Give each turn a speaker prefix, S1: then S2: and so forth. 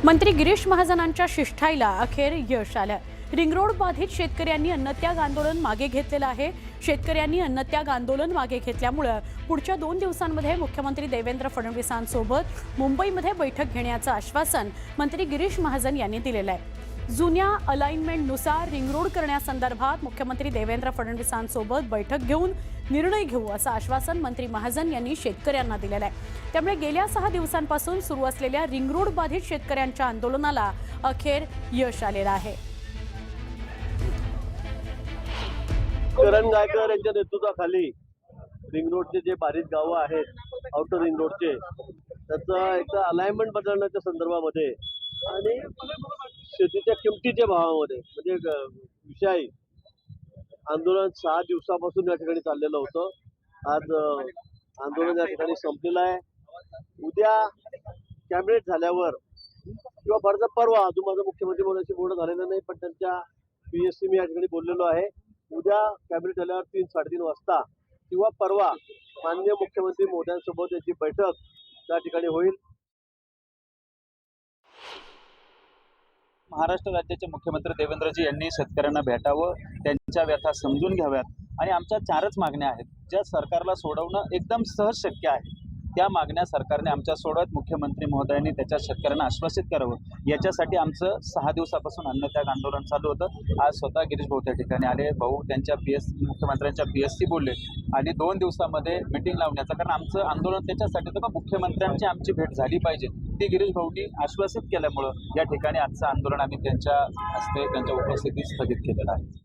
S1: मंत्री गिरीश महाजनांच्या शिष्टाईला अखेर यश आलं। रिंगरोड बाधित शेतकऱ्यांनी अन्नत्याग आंदोलन मागे घेतलेलं आहे। शेतकऱ्यांनी अन्नत्याग आंदोलन मागे घेतल्यामुळे पुढच्या 2 दिवसांमध्ये मुख्यमंत्री देवेंद्र फडणवीसांसोबत मुंबईमध्ये बैठक घेण्याचं आश्वासन मंत्री गिरीश महाजन यांनी दिलेलं आहे। जुन्या अलाइनमेंटनुसार रिंगरोड करण्यासंदर्भात मुख्यमंत्री देवेंद्र फडणवीसांसोबत बैठक घेऊन निर्णय घेऊ असं आश्वासन मंत्री महाजन यांनी शेतकऱ्यांना दिलेलं आहे। त्यामुळे गेल्या 6 दिवसांपासून सुरू असलेल्या रिंगरोड बाधित शेतकऱ्यांच्या आंदोलनाला अखेर यश आलेलं आहे।
S2: करण गायकर यांच्या नेतृत्वाखाली रिंग रोडचे जे बाधित गावं आहेत आउटर रिंग रोडचे त्याचं एक अलाइनमेंट बदलण्याच्या संदर्भामध्ये आणि शेतीच्या किमतीच्या भावामध्ये म्हणजे विषयी आंदोलन 6 दिवसापासून या ठिकाणी चाललेलं होतं। आज आंदोलन या ठिकाणी संपलेलं आहे। उद्या कॅबिनेट झाल्यावर किंवा परवा परवा अजून माझं मुख्यमंत्री महोदयाशी बोलणं झालेलं नाही, पण त्यांच्या PSC मी या ठिकाणी बोललेलो आहे। उद्या कॅबिनेट झाल्यावर 3-3:30 वाजता किंवा परवा माननीय मुख्यमंत्री महोदयांसोबत याची बैठक त्या ठिकाणी होईल।
S3: महाराष्ट्र राज्याचे मुख्यमंत्री देवेंद्रजी यांनी शेतकऱ्यांना भेटावं, त्यांच्या व्यथा समजून घ्याव्यात आणि आमच्या 4च मागण्या आहेत ज्या सरकारला सोडवणं एकदम सहज शक्य आहे। त्या मागण्या सरकारने आमच्या सोडवत मुख्यमंत्री महोदयांनी त्याच्या शेतकऱ्यांना आश्वासित करावं। याच्यासाठी आमचं 6 दिवसापासून अन्नत्याग आंदोलन चालू होतं। आज स्वतः गिरीश भाऊ त्या ठिकाणी आले, भाऊ त्यांच्या मुख्यमंत्र्यांच्या PSC बोलले आणि 2 दिवसामध्ये मीटिंग लावण्याचं, कारण आमचं आंदोलन त्याच्यासाठी होतं का मुख्यमंत्र्यांची आमची भेट झाली पाहिजे, ती गिरीश भाऊंनी आश्वासित केल्यामुळं या ठिकाणी आजचं आंदोलन आम्ही त्यांच्या हस्ते त्यांच्या उपस्थितीत स्थगित केलेलं आहे।